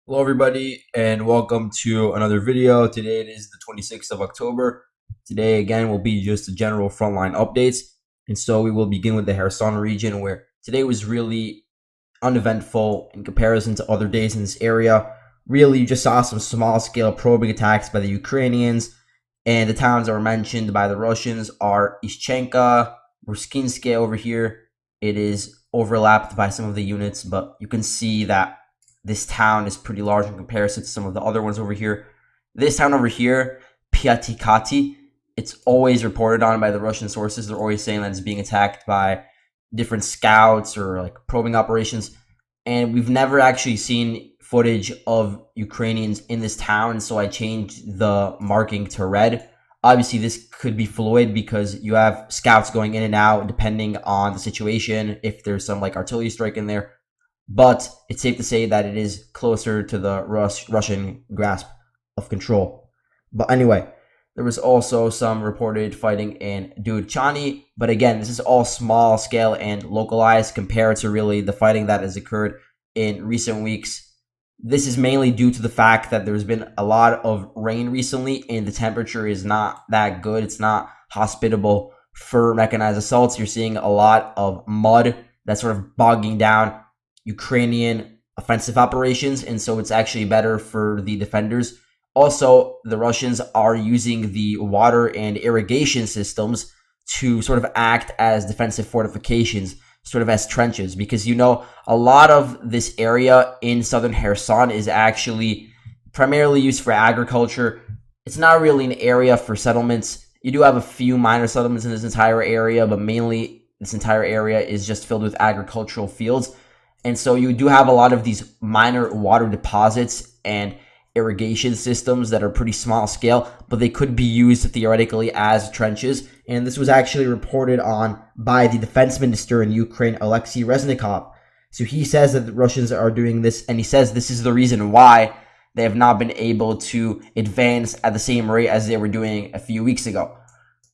Hello, everybody, and welcome to another video. Today it is the 26th of October. Today, again, will be just a general frontline updates. And so we will begin with the Kherson region, where today was really uneventful in comparison to other days in this area. Really, you just saw some small scale probing attacks by the Ukrainians. And the towns that were mentioned by the Russians are Ishchenka, Ruskinske over here. It is overlapped by some of the units, but you can see that this town is pretty large in comparison to some of the other ones over here. This town over here, Piatikati, it's always reported on by the Russian sources. They're always saying that it's being attacked by different scouts or like probing operations. And we've never actually seen footage of Ukrainians in this town, so I changed the marking to red. Obviously, this could be fluid because you have scouts going in and out depending on the situation, if there's some like artillery strike in there. But it's safe to say that it is closer to the Russian grasp of control. But anyway, there was also some reported fighting in Dudchani. But again, this is all small scale and localized compared to really the fighting that has occurred in recent weeks. This is mainly due to the fact that there's been a lot of rain recently and the temperature is not that good. It's not hospitable for mechanized assaults. You're seeing a lot of mud that's sort of bogging down Ukrainian offensive operations, and so it's actually better for the defenders. Also, the Russians are using the water and irrigation systems to sort of act as defensive fortifications, sort of as trenches, because a lot of this area in southern Kherson is actually primarily used for agriculture. It's not really an area for settlements. You do have a few minor settlements in this entire area, but mainly this entire area is just filled with agricultural fields. And so you do have a lot of these minor water deposits and irrigation systems that are pretty small scale, but they could be used theoretically as trenches. And this was actually reported on by the defense minister in Ukraine, Alexei Reznikov. So he says that the Russians are doing this, and he says this is the reason why they have not been able to advance at the same rate as they were doing a few weeks ago.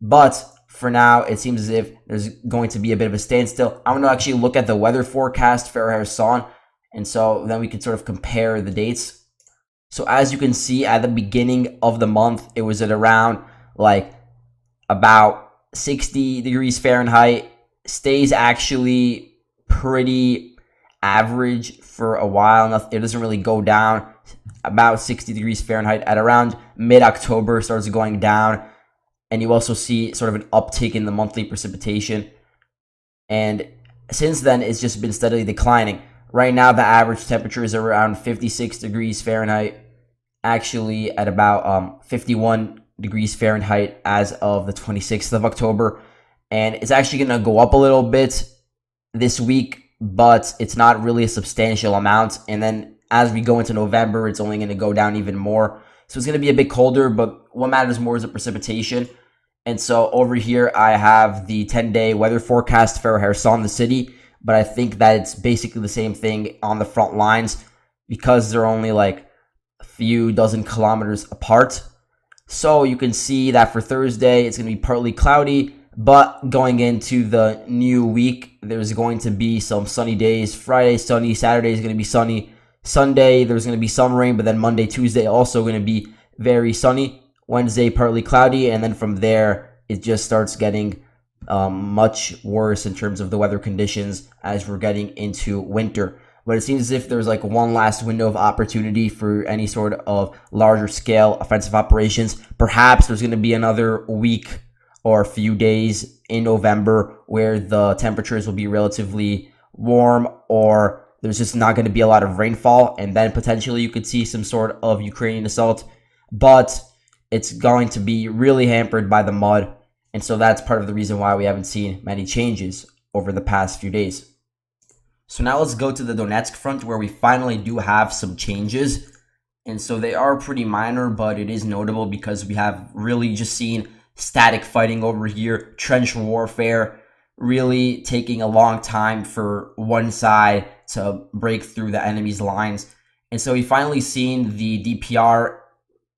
But for now, it seems as if there's going to be a bit of a standstill. I want to actually look at the weather forecast for Kherson, and so then we can sort of compare the dates. So as you can see, at the beginning of the month, it was at around like about 60 degrees Fahrenheit. Stays actually pretty average for a while. It doesn't really go down. About 60 degrees Fahrenheit at around mid-October starts going down. And you also see sort of an uptick in the monthly precipitation. And since then, it's just been steadily declining. Right now, the average temperature is around 56 degrees Fahrenheit, actually at about 51 degrees Fahrenheit as of the 26th of October. And it's actually going to go up a little bit this week, but it's not really a substantial amount. And then as we go into November, it's only going to go down even more. So it's going to be a bit colder, but what matters more is the precipitation. And so over here, I have the 10-day weather forecast for Kherson, the city. But I think that it's basically the same thing on the front lines because they're only like a few dozen kilometers apart. So you can see that for Thursday, it's going to be partly cloudy. But going into the new week, there's going to be some sunny days. Friday, sunny. Saturday is going to be sunny. Sunday, there's going to be some rain, but then Monday, Tuesday, also going to be very sunny. Wednesday, partly cloudy, and then from there, it just starts getting much worse in terms of the weather conditions as we're getting into winter. But it seems as if there's like one last window of opportunity for any sort of larger scale offensive operations. Perhaps there's going to be another week or a few days in November where the temperatures will be relatively warm, or there's just not going to be a lot of rainfall, and then potentially you could see some sort of Ukrainian assault. But it's going to be really hampered by the mud, and so that's part of the reason why we haven't seen many changes over the past few days. So now let's go to the Donetsk front, where we finally do have some changes. And so they are pretty minor, but it is notable because we have really just seen static fighting over here, trench warfare, really taking a long time for one side to break through the enemy's lines. And so we finally seen the DPR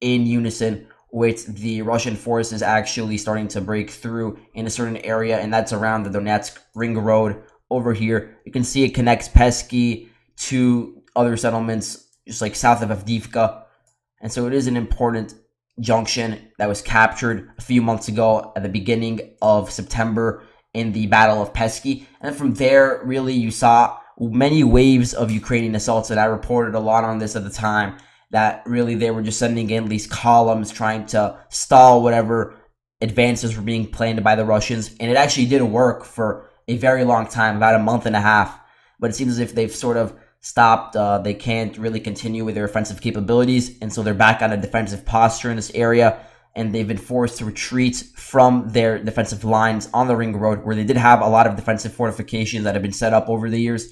in unison with the Russian forces actually starting to break through in a certain area, and that's around the Donetsk ring road over here. You can see it connects Pesky to other settlements just like south of Avdiivka. And so it is an important junction that was captured a few months ago at the beginning of September in the Battle of Pesky. And then from there, really, you saw many waves of Ukrainian assaults, and I reported a lot on this at the time, that really they were just sending in these columns trying to stall whatever advances were being planned by the Russians. And it actually did work for a very long time, about a month and a half. But it seems as if they've sort of stopped. They can't really continue with their offensive capabilities, and so they're back on a defensive posture in this area, and they've been forced to retreat from their defensive lines on the ring road, where they did have a lot of defensive fortifications that have been set up over the years.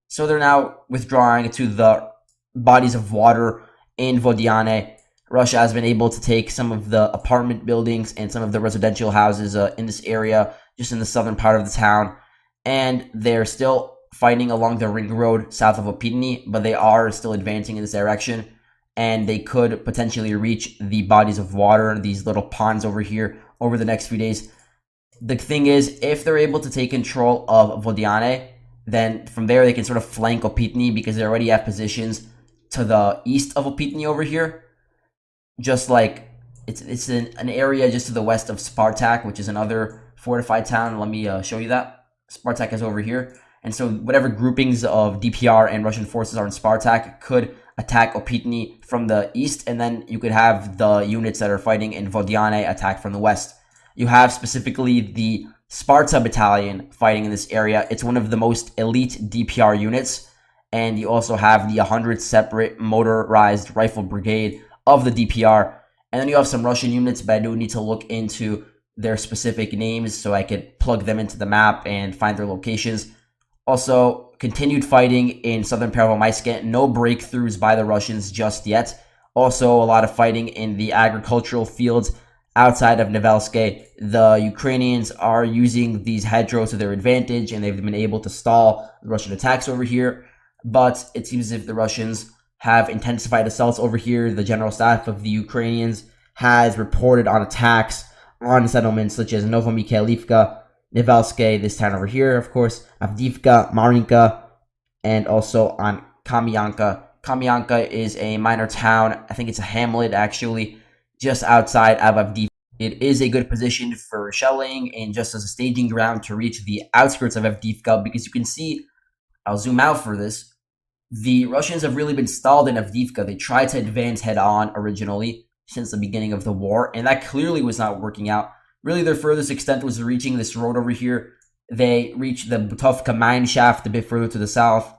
So they're now withdrawing to the bodies of water in Vodiane. Russia has been able to take some of the apartment buildings and some of the residential houses in this area, just in the southern part of the town, and they're still fighting along the ring road south of Opitny, but they are still advancing in this direction, and they could potentially reach the bodies of water, these little ponds over here, over the next few days. The thing is, if they're able to take control of Vodiane, then from there they can sort of flank Opitny, because they already have positions to the east of Opitny over here. Just like it's an area just to the west of Spartak, which is another fortified town. Let me show you that. Spartak is over here. And so whatever groupings of DPR and Russian forces are in Spartak could attack Opitny from the east, and then you could have the units that are fighting in Vodiane attack from the west. You have specifically the Sparta battalion fighting in this area. It's one of the most elite DPR units, and you also have the 100th Separate Motorized Rifle Brigade of the DPR. And then you have some Russian units, but I do need to look into their specific names so I could plug them into the map and find their locations. Also, continued fighting in southern Pervomaiske. No breakthroughs by the Russians just yet. Also, a lot of fighting in the agricultural fields outside of Nevelske. The Ukrainians are using these hedgerows to their advantage, and they've been able to stall the Russian attacks over here. But it seems as if the Russians have intensified assaults over here. The general staff of the Ukrainians has reported on attacks on settlements such as Novomikhailivka, Nevelske, this town over here, of course, Avdiivka, Marinka, and also on Kamyanka. Kamyanka is a minor town. I think it's a hamlet, actually, just outside of Avdiivka. It is a good position for shelling and just as a staging ground to reach the outskirts of Avdiivka, because you can see, I'll zoom out for this, the Russians have really been stalled in Avdiivka. They tried to advance head-on originally since the beginning of the war, and that clearly was not working out. Really, their furthest extent was reaching this road over here. They reached the Butovka mine shaft a bit further to the south,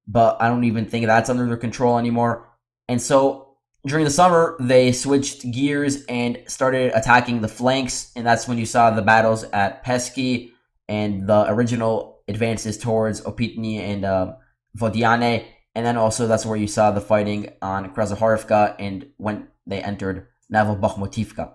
but I don't even think that's under their control anymore. And so, during the summer, they switched gears and started attacking the flanks, and that's when you saw the battles at Pesky and the original advances towards Opitny and Vodiane, and then also that's where you saw the fighting on Krasnohorivka and when they entered Novobakhmutivka.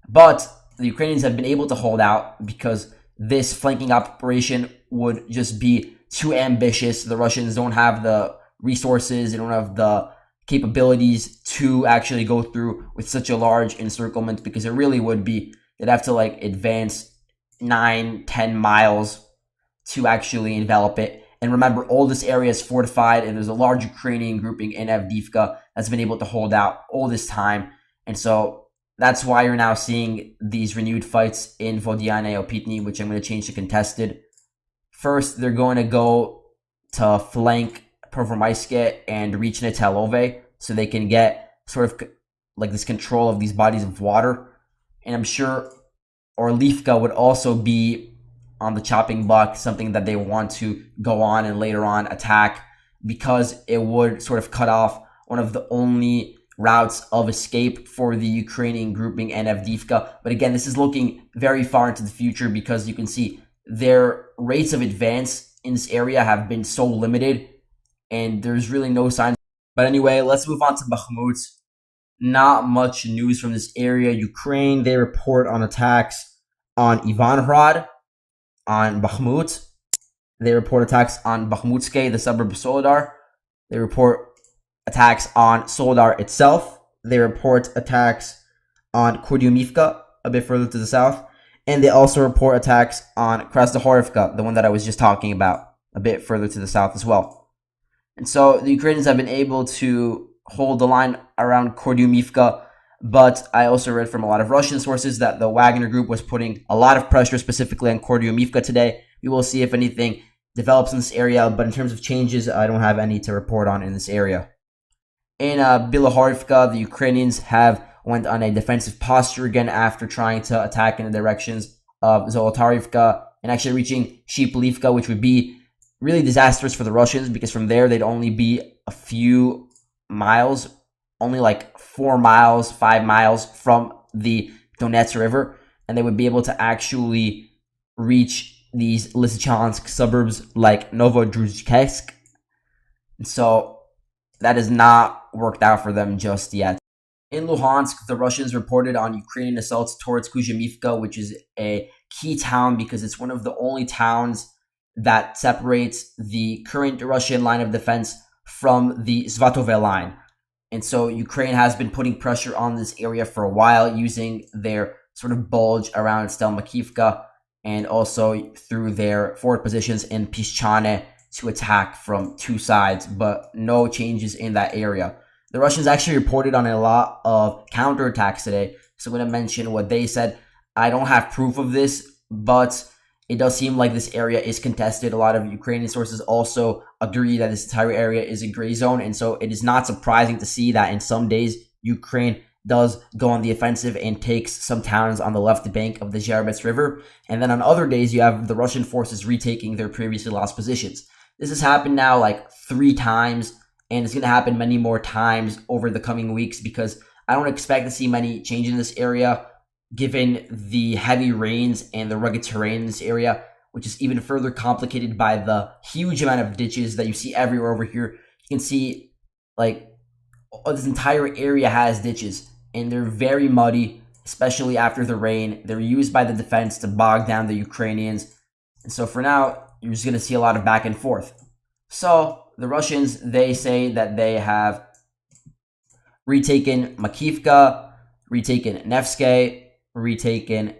But the Ukrainians have been able to hold out because this flanking operation would just be too ambitious. The Russians don't have the resources, they don't have the capabilities to actually go through with such a large encirclement, because it really would be, they'd have to advance 9-10 miles to actually envelop it. And remember, all this area is fortified, and there's a large Ukrainian grouping in Avdiivka that's been able to hold out all this time. And so that's why you're now seeing these renewed fights in Vodiane Opitny, which I'm going to change to contested. First, they're going to go to flank Pervomaiske and reach Netelove, so they can get sort of this control of these bodies of water. And I'm sure Orlivka would also be on the chopping block, something that they want to go on and later on attack, because it would sort of cut off one of the only routes of escape for the Ukrainian grouping and Avdiivka. But again, this is looking very far into the future, because you can see their rates of advance in this area have been so limited, and there's really no signs. But anyway, let's move on to Bakhmut. Not much news from this area. Ukraine, they report on attacks on Ivanhrad, on Bakhmut. They report attacks on Bakhmutske, the suburb of Soledar. They report attacks on Soledar itself. They report attacks on Kurdyumivka, a bit further to the south. And they also report attacks on Krasnohorivka, the one that I was just talking about, a bit further to the south as well. And so the Ukrainians have been able to hold the line around Kordyumivka, but I also read from a lot of Russian sources that the Wagner group was putting a lot of pressure specifically on Kordyumivka today. We will see if anything develops in this area, but in terms of changes, I don't have any to report on in this area. In Bilohorivka, the Ukrainians have went on a defensive posture again after trying to attack in the directions of Zolotarivka and actually reaching Shipolivka, which would be really disastrous for the Russians because from there they'd only be a few miles, only like 4 miles, 5 miles from the Donetsk River, and they would be able to actually reach these Lysychansk suburbs like Novodruzhkesk. And so that has not worked out for them just yet. In Luhansk, the Russians reported on Ukrainian assaults towards Kuzhymivka, which is a key town because it's one of the only towns that separates the current Russian line of defense from the Svatove line. And so Ukraine has been putting pressure on this area for a while using their sort of bulge around Stelmakivka and also through their forward positions in Pischane to attack from two sides, but no changes in that area. The Russians actually reported on a lot of counterattacks today, so I'm going to mention what they said. I don't have proof of this, but it does seem like this area is contested. A lot of Ukrainian sources also agree that this entire area is a gray zone, and so it is not surprising to see that in some days Ukraine does go on the offensive and takes some towns on the left bank of the Zherebets River, and then on other days you have the Russian forces retaking their previously lost positions. This has happened now like 3 times, and it's going to happen many more times over the coming weeks because I don't expect to see many changes in this area given the heavy rains and the rugged terrain in this area, which is even further complicated by the huge amount of ditches that you see everywhere over here. You can see like this entire area has ditches and they're very muddy, especially after the rain. They're used by the defense to bog down the Ukrainians. And so for now, you're just going to see a lot of back and forth. So the Russians, they say that they have retaken Makivka, retaken Nevsky, retaken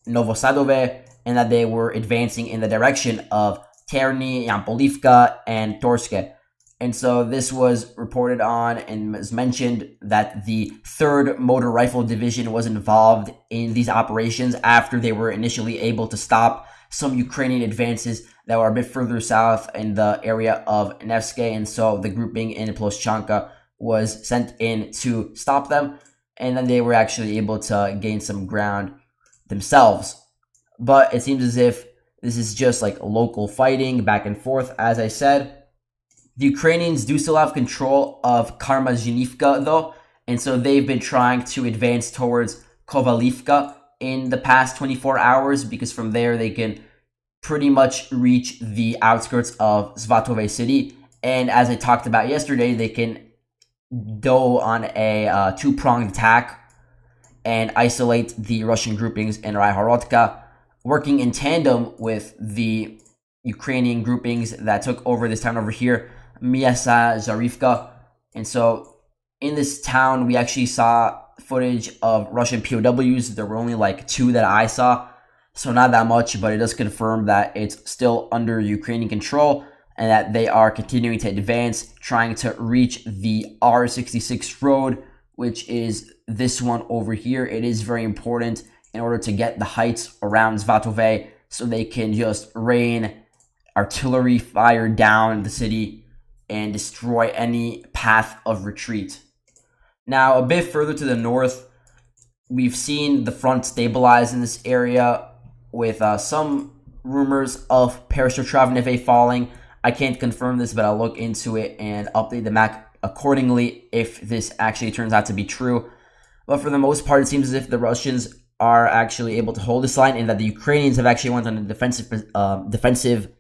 Novosadove, and that they were advancing in the direction of Terny, Yampolivka, and Torske. And so this was reported on and was mentioned that the 3rd Motor Rifle Division was involved in these operations after they were initially able to stop some Ukrainian advances that were a bit further south in the area of Nevsky. And so the grouping in Ploschanka was sent in to stop them. And then they were actually able to gain some ground themselves. But it seems as if this is just like local fighting back and forth, as I said. The Ukrainians do still have control of Karmazhinivka, though, and so they've been trying to advance towards Kovalivka in the past 24 hours because from there they can pretty much reach the outskirts of Svatove city. And as I talked about yesterday, they can go on a two-pronged attack and isolate the Russian groupings in Raihorodka, working in tandem with the Ukrainian groupings that took over this town over here, Miasa Zarivka. And so in this town, we actually saw footage of Russian POWs. There were only like 2 that I saw, so not that much, but it does confirm that it's still under Ukrainian control and that they are continuing to advance, trying to reach the R66 road, which is this one over here. It is very important in order to get the heights around Svatove so they can just rain artillery fire down the city and destroy any path of retreat. Now, a bit further to the north, we've seen the front stabilize in this area with some rumors of Perestrovneve falling. I can't confirm this, but I'll look into it and update the map accordingly if this actually turns out to be true. But for the most part, it seems as if the Russians are actually able to hold this line and that the Ukrainians have actually went on a defensive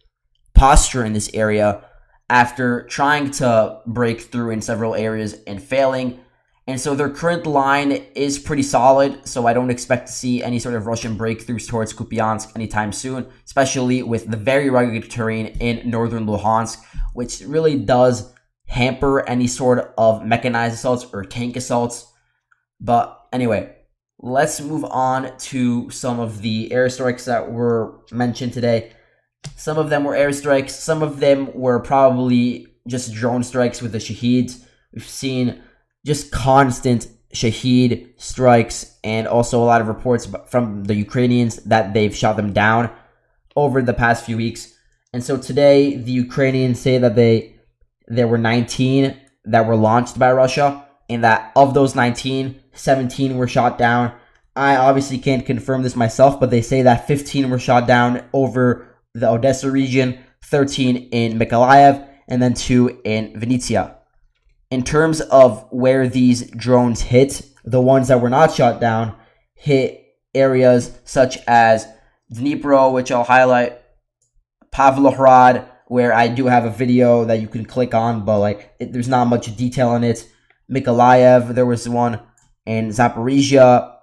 posture in this area after trying to break through in several areas and failing. And so their current line is pretty solid, so I don't expect to see any sort of Russian breakthroughs towards Kupiansk anytime soon, especially with the very rugged terrain in northern Luhansk, which really does hamper any sort of mechanized assaults or tank assaults. But anyway, let's move on to some of the airstrikes that were mentioned today. Some of them were airstrikes, some of them were probably just drone strikes with the Shaheeds. We've seen just constant Shaheed strikes, and also a lot of reports from the Ukrainians that they've shot them down over the past few weeks. And so today, the Ukrainians say that there were 19 that were launched by Russia, and that of those 19, 17 were shot down. I obviously can't confirm this myself, but they say that 15 were shot down over the Odessa region, 13 in Mykolaiv, and then 2 in Vinnytsia. In terms of where these drones hit, the ones that were not shot down hit areas such as Dnipro, which I'll highlight, Pavlohrad, where I do have a video that you can click on, but there's not much detail in it. Mykolaiv, there was one in Zaporizhia,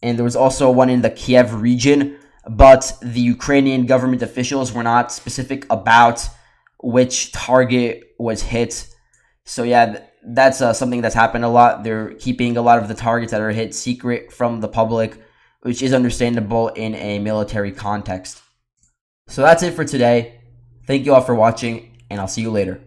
and there was also one in the Kiev region, but the Ukrainian government officials were not specific about which target was hit. So yeah, that's something that's happened a lot. They're keeping a lot of the targets that are hit secret from the public, which is understandable in a military context. So that's it for today. Thank you all for watching, and I'll see you later.